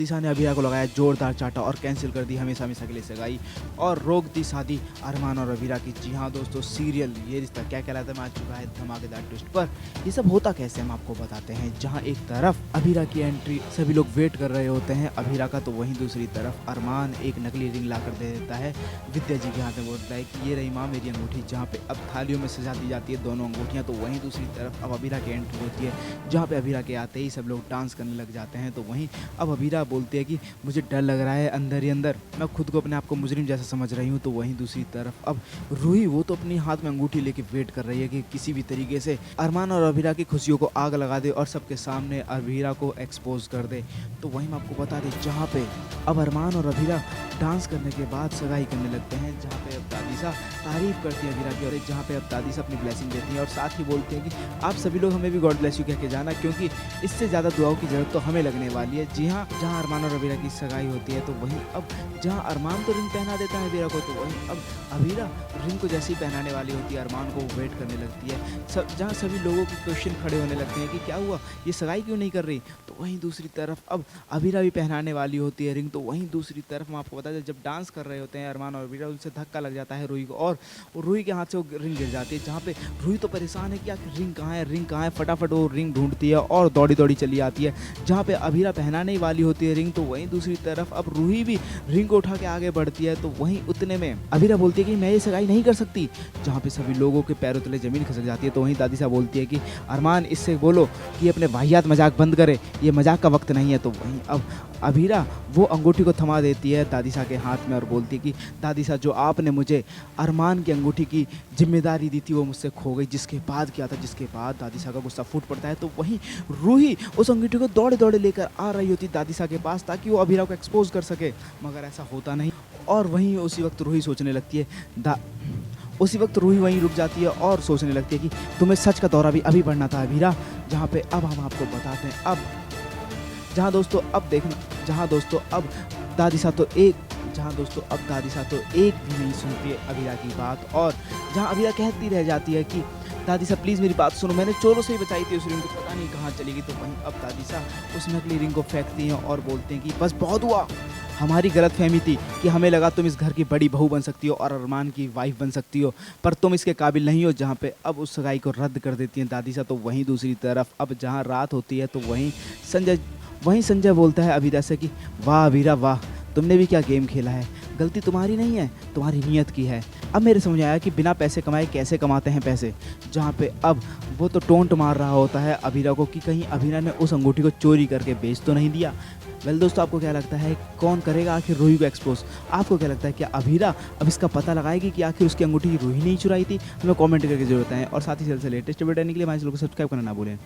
दिशा ने अभिरा को लगाया जोरदार चाटा और कैंसिल कर दी हमेशा हमेशा के लिए सगाई और रोक दी शादी अरमान और अभिरा की। जी हाँ दोस्तों, सीरियल ये रिश्ता क्या कहलाता है में आ चुका है धमाकेदार ट्विस्ट पर। ये सब होता कैसे हम आपको बताते हैं। जहाँ एक तरफ अभिरा की एंट्री सभी लोग वेट कर रहे होते हैं अभिरा का, तो वहीं दूसरी तरफ अरमान एक नकली रिंग ला कर दे देता है विद्या जी के हाथ में। बोलता है कि ये रही माँ मेरी अंगूठी, जहाँ पे अब थालियों में सजा दी जाती है दोनों अंगूठियाँ। तो वहीं दूसरी तरफ अब अभिरा की एंट्री होती है, जहाँ पे अभिरा के आते ही सब लोग डांस करने लग जाते हैं। तो वहीं अब अभिरा बोलती है कि मुझे डर लग रहा है अंदर ही अंदर, मैं खुद को अपने आप को मुजरिम जैसा समझ रही हूँ। तो वहीं दूसरी तरफ अब रूही वो तो अपनी हाथ में अंगूठी लेके वेट कर रही है कि किसी भी तरीके से अरमान और अभिरा की खुशियों को आग लगा दे और सबके सामने अभिरा को एक्सपोज कर दे। तो वहीं मैं आपको बता दें जहाँ पे अब अरमान और अभिरा डांस करने के बाद सगाई करने लगते हैं, जहाँ पे अब दादीसा तारीफ करती है अभिरा की और जहाँ पे अब दादीसा अपनी ब्लेसिंग देती है और साथ ही बोलती है कि आप सभी लोग हमें भी गॉड ब्लेस यू कह के जाना, क्योंकि इससे ज़्यादा दुआओं की जरूरत तो हमें लगने वाली है। जी हाँ, जहाँ अरमान और अभिरा की सगाई होती है तो वहीं अब जहाँ अरमान तो रिंग पहना देता है अभिरा को, तो वहीं अब अभिरा रिंग को जैसे ही पहनाने वाली होती है अरमान को वेट करने लगती है। जहाँ सभी लोगों के क्वेश्चन खड़े होने लगते हैं कि क्या हुआ, ये सगाई क्यों नहीं कर रही। तो वहीं दूसरी तरफ अब अभिरा भी पहनाने वाली होती है रिंग। तो वहीं दूसरी तरफ मैं आपको बता दें जब डांस कर रहे होते हैं अरमान और अभिरा, उनसे धक्का लग जाता है रूही को और रूही के हाथ से वो रिंग गिर जाती है। जहाँ पे रूही तो परेशान है कि आखिर रिंग कहाँ है, रिंग कहाँ है। फटाफट वो रिंग ढूंढती है और दौड़ी दौड़ी चली आती है जहाँ पे अभिरा पहनाने ही वाली होती है रिंग। तो वहीं दूसरी तरफ अब रूही भी रिंग को उठा के आगे बढ़ती है। तो वहीं उतने में अभिरा बोलती है कि मैं ये सगाई नहीं कर सकती, जहाँ पे सभी लोगों के पैरों तले जमीन खिसक जाती है। तो वहीं दादी साहब बोलती है कि अरमान इससे बोलो कि अपने वाहियात मजाक बंद करे, ये मजाक का वक्त नहीं है। तो वहीं अब अभिरा वो अंगूठी को थमा देती है दादी साहब के हाथ में और बोलती है कि दादी साहब जो आपने मुझे अरमान की अंगूठी की जिम्मेदारी दी थी वो मुझसे खो गई। जिसके बाद क्या था, जिसके बाद दादी साहब का गुस्सा फूट पड़ता है। तो वहीं रूही उस अंगूठी को दौड़े दौड़े लेकर आ रही होती दादी साहब के पास ताकि वो अभिरा को एक्सपोज कर सके, मगर ऐसा होता नहीं। और वहीं उसी वक्त रूही सोचने लगती है उसी वक्त रूही वहीं रुक जाती है और सोचने लगती है कि तुम्हें सच का दौरा भी अभी बढ़ना था अभिरा। जहाँ पे अब हम आपको बताते हैं अब जहाँ दोस्तों अब देखना, जहाँ दोस्तों अब दादी साहब तो एक भी नहीं सुनती है अभिरा की बात और जहाँ अभिरा कहती रह जाती है कि दादी साहब प्लीज़ मेरी बात सुनो, मैंने चोरों से ही बचाई थी उस रिंग को, पता नहीं कहाँ चलेगी। तो वहीं अब दादी साहब उस नकली रिंग को फेंकती हैं और बोलते हैं कि बस बहुत हुआ, हमारी गलतफहमी थी कि हमें लगा तुम इस घर की बड़ी बहू बन सकती हो और अरमान की वाइफ बन सकती हो, पर तुम इसके काबिल नहीं हो। जहाँ पे अब उस सगाई को रद्द कर देती हैं दादी साहब। तो वहीं दूसरी तरफ अब जहाँ रात होती है तो वहीं संजय बोलता है अभिरा से कि वाह अभिरा वाह, तुमने भी क्या गेम खेला है, गलती तुम्हारी नहीं है, तुम्हारी नीयत की है। अब मेरे समझ आया कि बिना पैसे कमाए कैसे कमाते हैं पैसे। जहाँ पे अब वो तो टोंट मार रहा होता है अभिरा को कि कहीं अभिरा ने उस अंगूठी को चोरी करके बेच तो नहीं दिया। वेल दोस्तों, आपको क्या लगता है कौन करेगा आखिर रूही को एक्सपोज? आपको क्या लगता है क्या अभिरा अब इसका पता लगाएगी कि आखिर उसकी अंगूठी रूही नहीं चुराई थी? हमें कमेंट करके जरूरत है और साथ ही चैनल से लेटेस्ट वीडियो देखने के लिए हमारे चैनल को सब्सक्राइब करना ना भूलें।